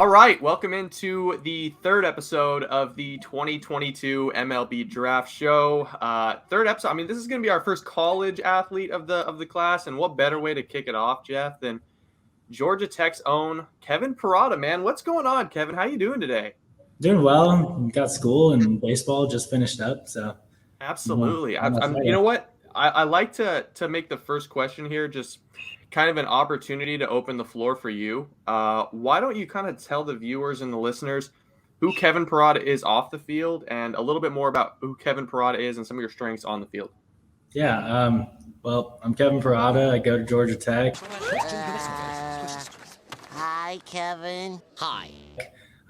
All right, welcome into the third episode of the 2022 MLB Draft Show. Third episode. I mean, this is going to be our first college athlete of the class, and what better way to kick it off, Jeff, than Georgia Tech's own Kevin Parada, man. What's going on, Kevin? How you doing today? Doing well. Got school and baseball just finished up, so Absolutely. almost You know ready. what? I like to make the first question here just kind of an opportunity to open the floor for you. Why don't you kind of tell the viewers and the listeners who Kevin Parada is off the field and a little bit more about who Kevin Parada is and some of your strengths on the field? Yeah. Well, I'm Kevin Parada. I go to Georgia Tech. Hi, Kevin. Hi.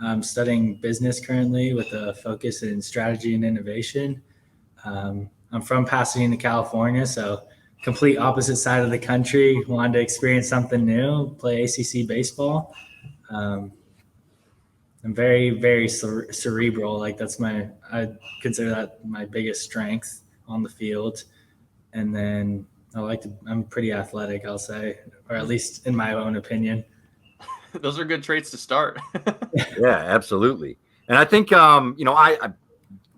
I'm studying business currently with a focus in strategy and innovation. I'm from Pasadena, California, so complete opposite side of the country. Wanted to experience something new, play ACC baseball. Um, I'm very, very cerebral. Like I consider that my biggest strength on the field. And then I'm pretty athletic, I'll say, or at least in my own opinion. Those are good traits to start. Yeah, absolutely. And I think,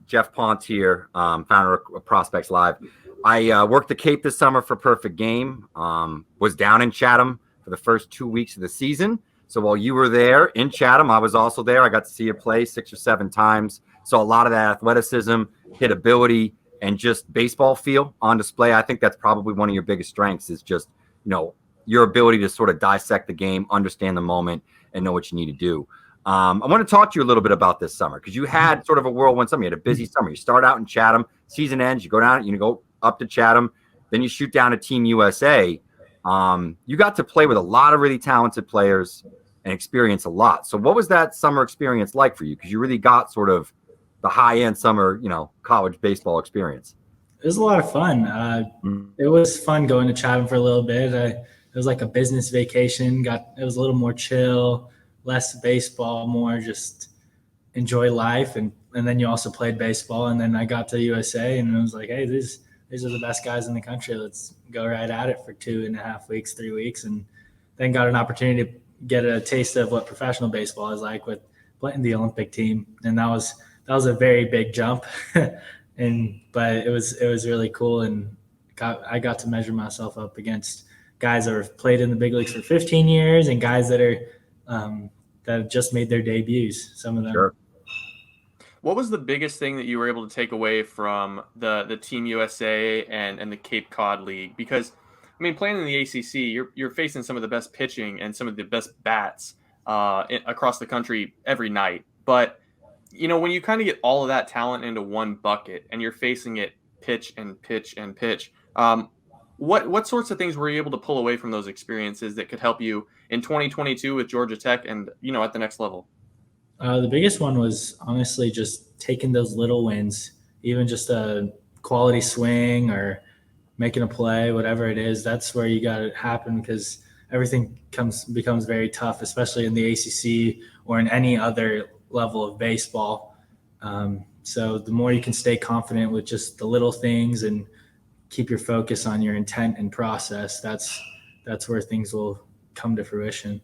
Jeff Ponce here, founder of Prospects Live. I worked the Cape this summer for Perfect Game. Was down in Chatham for the first 2 weeks of the season. So while you were there in Chatham, I was also there. I got to see you play 6 or 7 times. So a lot of that athleticism, hitability, and just baseball feel on display. I think that's probably one of your biggest strengths is just, your ability to sort of dissect the game, understand the moment, and know what you need to do. I want to talk to you a little bit about this summer because you had sort of a whirlwind summer. You had a busy summer. You start out in Chatham, season ends, you go down, you go up to Chatham, then you shoot down to Team USA. You got to play with a lot of really talented players and experience a lot. So what was that summer experience like for you? Because you really got sort of the high-end summer, college baseball experience. It was a lot of fun. It was fun going to Chatham for a little bit. It was like a business vacation. It was a little more chill, less baseball, more just enjoy life. And then you also played baseball. And then I got to USA and it was like, hey, these are the best guys in the country. Let's go right at it for 2.5 weeks, 3 weeks. And then got an opportunity to get a taste of what professional baseball is like with playing the Olympic team. And that was a very big jump. But it was really cool. And I got to measure myself up against guys that have played in the big leagues for 15 years and guys that have just made their debuts. Some of them. Sure. What was the biggest thing that you were able to take away from the Team USA and the Cape Cod League? Because, I mean, playing in the ACC, you're facing some of the best pitching and some of the best bats across the country every night. But, when you kind of get all of that talent into one bucket and you're facing it pitch and pitch and pitch, what sorts of things were you able to pull away from those experiences that could help you in 2022 with Georgia Tech and, at the next level? The biggest one was honestly just taking those little wins, even just a quality swing or making a play, whatever it is. That's where you got it happen because everything becomes very tough, especially in the ACC or in any other level of baseball. So the more you can stay confident with just the little things and keep your focus on your intent and process, that's where things will come to fruition.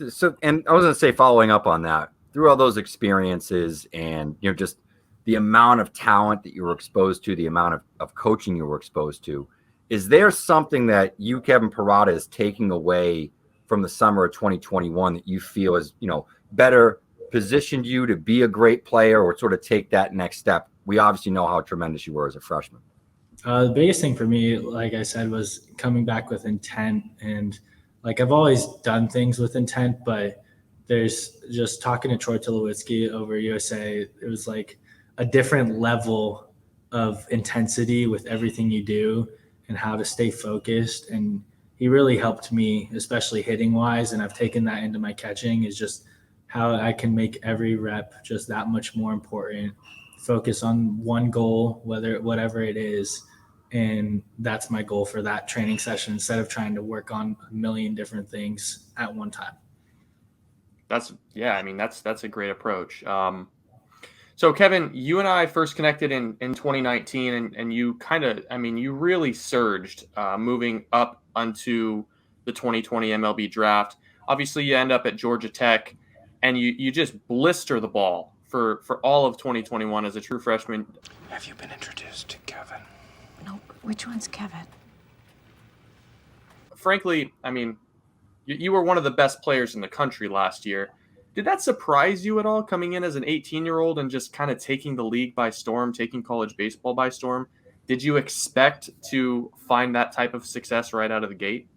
So, and I was going to say, following up on that, through all those experiences and, just the amount of talent that you were exposed to, the amount of coaching you were exposed to, is there something that you, Kevin Parada, is taking away from the summer of 2021 that you feel is, better positioned you to be a great player or sort of take that next step? We obviously know how tremendous you were as a freshman. The biggest thing for me, like I said, was coming back with intent. And like I've always done things with intent, but there's just talking to Troy Tulowitzki over USA. It was like a different level of intensity with everything you do and how to stay focused. And he really helped me, especially hitting wise. And I've taken that into my catching is just how I can make every rep just that much more important. Focus on one goal, whatever it is. And that's my goal for that training session instead of trying to work on a million different things at one time. That's a great approach. So Kevin, you and I first connected in 2019 and you you really surged moving up onto the 2020 MLB Draft. obviously you end up at Georgia Tech, and you just blister the ball for all of 2021 as a true freshman. Have you been introduced to Kevin? No, which one's Kevin? Frankly, I mean, you were one of the best players in the country last year. Did that surprise you at all, coming in as an 18-year-old and just kind of taking the league by storm, taking college baseball by storm? Did you expect to find that type of success right out of the gate?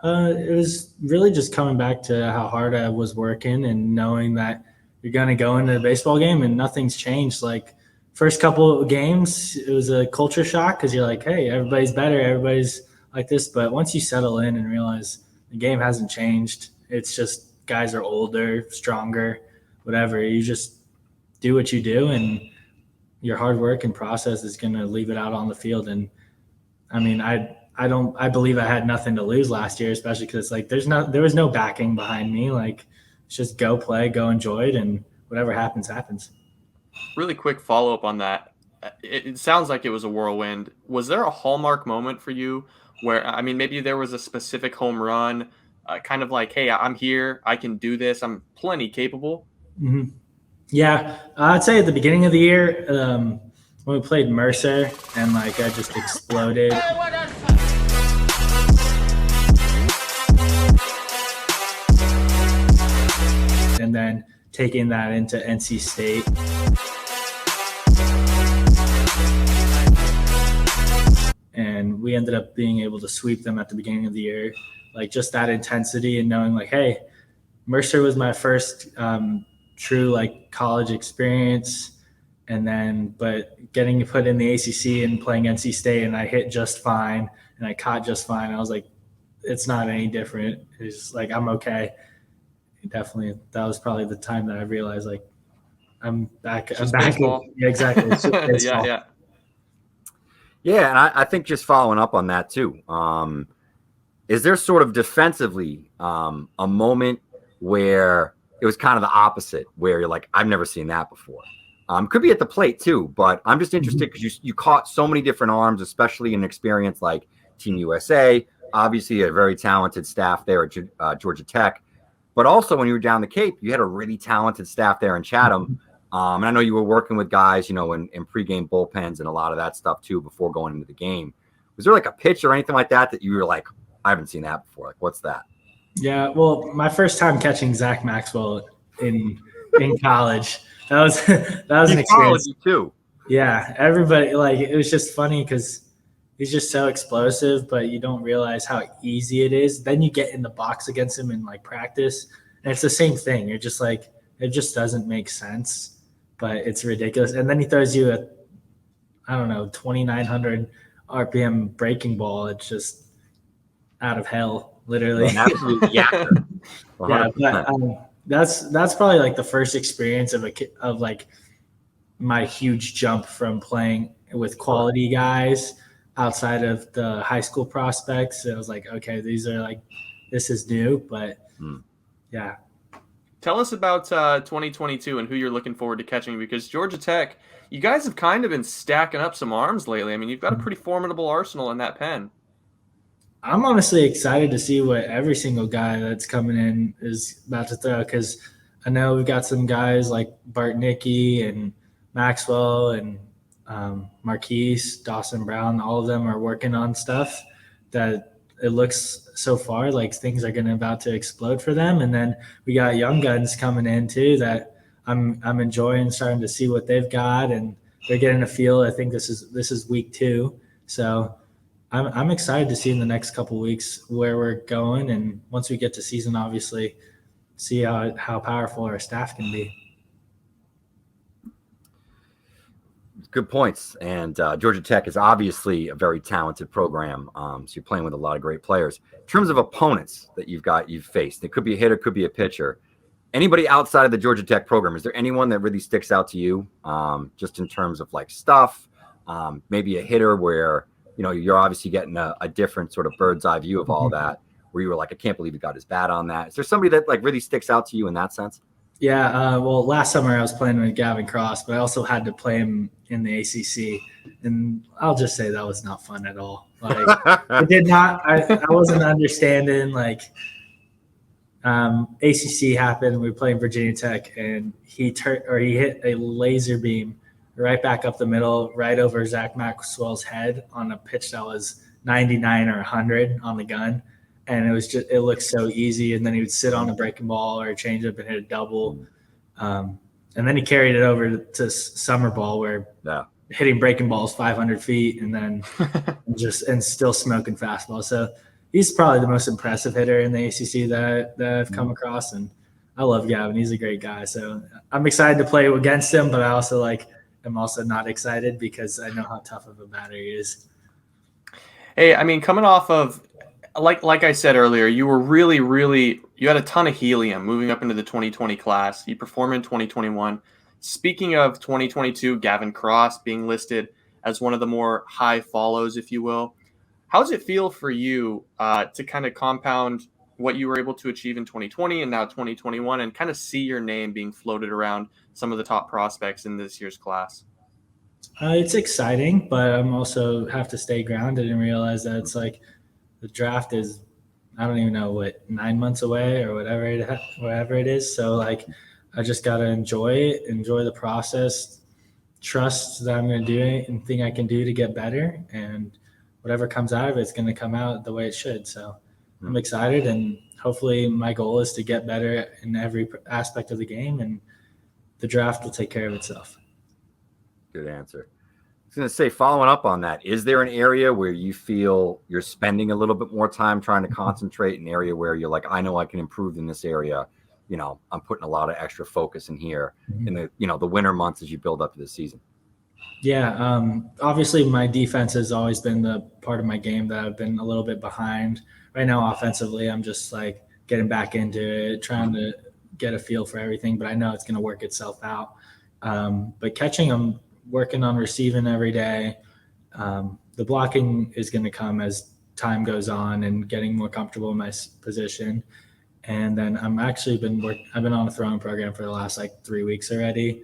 It was really just coming back to how hard I was working and knowing that you're going to go into a baseball game and nothing's changed. Like, first couple of games, it was a culture shock because you're like, hey, everybody's better, everybody's like this. But once you settle in and realize the game hasn't changed, it's just guys are older, stronger, whatever. You just do what you do, and your hard work and process is going to leave it out on the field. And I mean, I believe I had nothing to lose last year, especially because like there was no backing behind me. Like, it's just go play, go enjoy it, and whatever happens, happens. Really quick follow-up on that. It sounds like it was a whirlwind. Was there a hallmark moment for you where, I mean, maybe there was a specific home run, kind of like, hey, I'm here, I can do this, I'm plenty capable? Mm-hmm. Yeah, I'd say at the beginning of the year, when we played Mercer, and like I just exploded. And then taking that into NC State. And we ended up being able to sweep them at the beginning of the year. Like, just that intensity and knowing like, hey, Mercer was my first true like college experience. And then, but getting put in the ACC and playing NC State, and I hit just fine and I caught just fine. I was like, it's not any different. It's like, I'm okay. Definitely, that was probably the time that I realized like I'm back. I'm back. Yeah, exactly. Yeah, and I think just following up on that too. Is there sort of defensively a moment where it was kind of the opposite, where you're like, I've never seen that before? Could be at the plate too, but I'm just interested because you caught so many different arms, especially in an experience like Team USA. Obviously, a very talented staff there at Georgia Tech. But also, when you were down the Cape, you had a really talented staff there in Chatham. And I know you were working with guys, you know, in pregame bullpens and a lot of that stuff too before going into the game. Was there like a pitch or anything like that you were like, I haven't seen that before? Like, what's that? Yeah, well, my first time catching Zach Maxwell in college, that was an experience too. Yeah, everybody, like, it was just funny because he's just so explosive, but you don't realize how easy it is. Then you get in the box against him in like practice, and it's the same thing. You're just like, it just doesn't make sense, but it's ridiculous. And then he throws you a, I don't know, 2,900 RPM breaking ball. It's just out of hell, literally. An absolute yakker. Yeah, but that's probably like the first experience of like my huge jump from playing with quality guys outside of the high school prospects. It was like, okay, this is new, but yeah. Tell us about 2022 and who you're looking forward to catching, because Georgia Tech, you guys have kind of been stacking up some arms lately. I mean, you've got a pretty formidable arsenal in that pen. I'm honestly excited to see what every single guy that's coming in is about to throw, because I know we've got some guys like Bart Nicky and Maxwell and Marquise, Dawson Brown. All of them are working on stuff that it looks so far like things are about to explode for them. And then we got young guns coming in too that I'm enjoying, starting to see what they've got, and they're getting a feel. I think this is week 2, so I'm excited to see in the next couple of weeks where we're going, and once we get to season, obviously, see how powerful our staff can be. Good points. And Georgia Tech is obviously a very talented program. So you're playing with a lot of great players. In terms of opponents that you've faced, it could be a hitter, could be a pitcher. Anybody outside of the Georgia Tech program, is there anyone that really sticks out to you, just in terms of like stuff? Maybe a hitter where, you know, you're obviously getting a different sort of bird's eye view of all that, where you were like, I can't believe he got his bat on that. Is there somebody that like really sticks out to you in that sense? Yeah, well, last summer I was playing with Gavin Cross, but I also had to play him in the ACC, and I'll just say that was not fun at all. Like, I wasn't understanding. Like, ACC happened. We were playing Virginia Tech, and he hit a laser beam right back up the middle, right over Zach Maxwell's head on a pitch that was 99 or 100 on the gun. And it looked so easy. And then he would sit on a breaking ball or a changeup and hit a double. And then he carried it over to summer ball where hitting breaking balls 500 feet and then and still smoking fastball. So he's probably the most impressive hitter in the ACC that I've come across. And I love Gavin. He's a great guy. So I'm excited to play against him, but I also am also not excited because I know how tough of a batter he is. Hey, I mean, coming off of, like I said earlier, you were really, you had a ton of helium moving up into the 2020 class. You performed in 2021. Speaking of 2022, Gavin Cross being listed as one of the more high follows, if you will. How does it feel for you to kind of compound what you were able to achieve in 2020 and now 2021 and kind of see your name being floated around some of the top prospects in this year's class? It's exciting, but I'm also have to stay grounded and realize that it's like the draft is, I don't even know 9 months away or whatever it is. So I just got to enjoy the process, trust that I'm going to do anything I can do to get better, and whatever comes out of it's going to come out the way it should. So I'm excited, and hopefully my goal is to get better in every aspect of the game, and the draft will take care of itself. Good answer. I was going to say, following up on that, is there an area where you feel you're spending a little bit more time trying to concentrate, an area where you're like, I know I can improve in this area? I'm putting a lot of extra focus in here in the winter months as you build up to the season. Yeah. Obviously my defense has always been the part of my game that I've been a little bit behind. Right now, offensively, I'm just getting back into it, trying to get a feel for everything, but I know it's going to work itself out. But catching, I'm working on receiving every day. The blocking is going to come as time goes on and getting more comfortable in my position. And then I've been on a throwing program for the last 3 weeks already,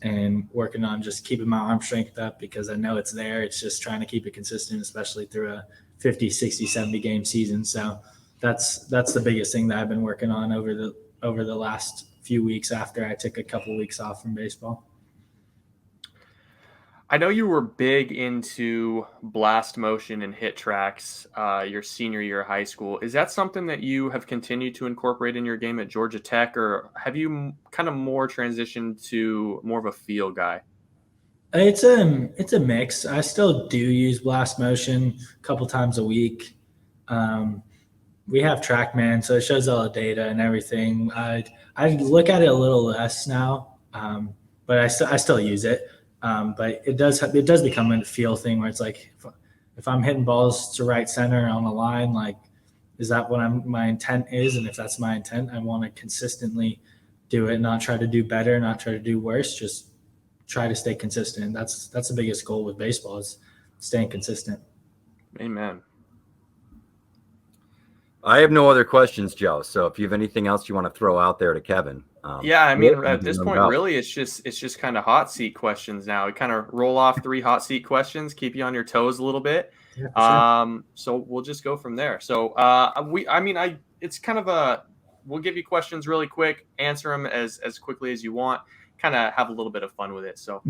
and working on just keeping my arm strength up because I know it's there. It's just trying to keep it consistent, especially through a 50, 60, 70 game season. So that's the biggest thing that I've been working on over the last few weeks after I took a couple weeks off from baseball. I know you were big into blast motion and hit tracks your senior year of high school. Is that something that you have continued to incorporate in your game at Georgia Tech, or have you kind of more transitioned to more of a feel guy? It's a mix. I still do use blast motion a couple times a week. We have TrackMan, so it shows all the data and everything. I look at it a little less now, but I still use it. But it does become a feel thing where it's if I'm hitting balls to right center on a line, is that what my intent is? And if that's my intent, I want to consistently do it, not try to do better, not try to do worse, just try to stay consistent. That's the biggest goal with baseball, is staying consistent. Amen. I have no other questions, Joe. So if you have anything else you want to throw out there to Kevin. Yeah, I mean, at this point, really, it's just kind of hot seat questions now. We kind of roll off 3 hot seat questions, keep you on your toes a little bit. Yeah, sure. So we'll just go from there. So it's kind of we'll give you questions really quick, answer them as quickly as you want, kind of have a little bit of fun with it. So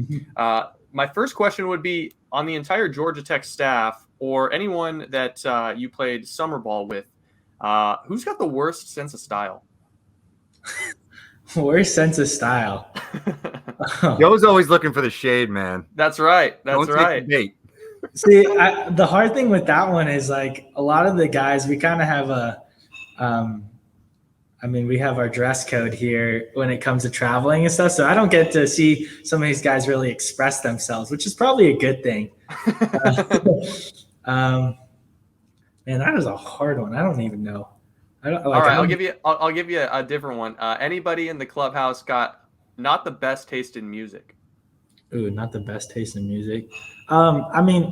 my first question would be, on the entire Georgia Tech staff or anyone that you played summer ball with, who's got the worst sense of style? Worst sense of style. Joe's always looking for the shade, man. That's right. That's right. See, the hard thing with that one is a lot of the guys, we kind of have we have our dress code here when it comes to traveling and stuff. So I don't get to see some of these guys really express themselves, which is probably a good thing. Man, that is a hard one. I don't even know. All right, I'll give you a different one. Anybody in the clubhouse got not the best taste in music? Ooh, not the best taste in music. I'm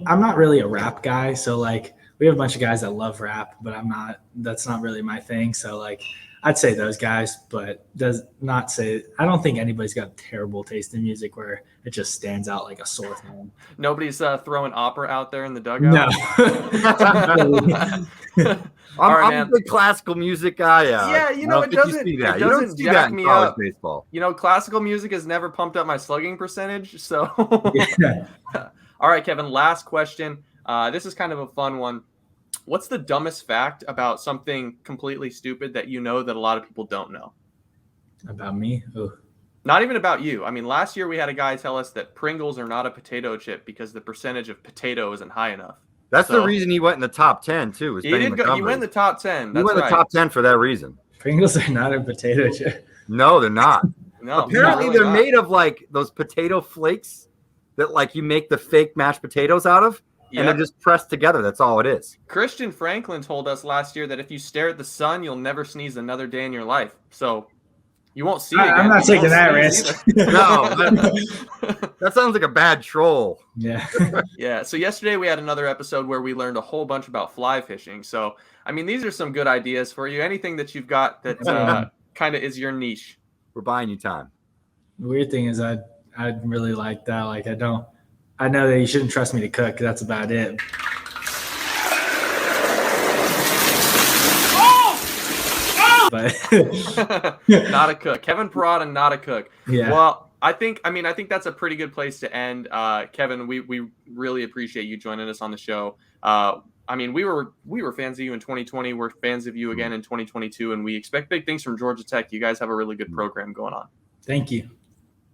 not really a rap guy, so we have a bunch of guys that love rap, but that's not really my thing. So I'd say those guys, but does not say, I don't think anybody's got a terrible taste in music where it just stands out like a sore thumb. Nobody's throwing opera out there in the dugout? No. All right, I'm man. a big classical music guy. Yeah, I don't think you see that. it You don't doesn't see that jack in me college up. baseball. Classical music has never pumped up my slugging percentage. So, Yeah. all right, Kevin, last question. This is kind of a fun one. What's the dumbest fact about something completely stupid that you know that a lot of people don't know? About me? Oh, Not even about you. I mean, last year we had a guy tell us that Pringles are not a potato chip because the percentage of potato isn't high enough. That's the reason he went in the top 10 too. Was He Benny did go. He Montgomery. went in the top 10. He That's went in right. the top 10 for that reason. Pringles are not a potato chip. No, they're not. No, Apparently, really they're not. made of like those potato flakes that like you make the fake mashed potatoes out of, and they're Yep. just pressed together. That's all it is. Christian Franklin told us last year that if you stare at the sun, you'll never sneeze another day in your life. So you won't see it again. I'm not but you taking that won't sneeze risk. either. No, that sounds like a bad troll. Yeah. Yeah. So yesterday we had another episode where we learned a whole bunch about fly fishing. So, I mean, these are some good ideas for you. Anything that you've got that kind of is your niche. We're buying you time. The weird thing is I'd really like that. Like I know that you shouldn't trust me to cook. That's about it. But Not a cook. Kevin Parada, not a cook. yeah. Well, I think that's a pretty good place to end. Kevin, we really appreciate you joining us on the show. I mean, we were fans of you in 2020. We're fans of you again in 2022, and we expect big things from Georgia Tech. You guys have a really good program going on. Thank you.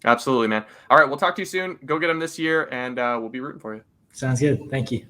Absolutely, man. All right, we'll talk to you soon. Go get them this year, and we'll be rooting for you. Sounds good. Thank you.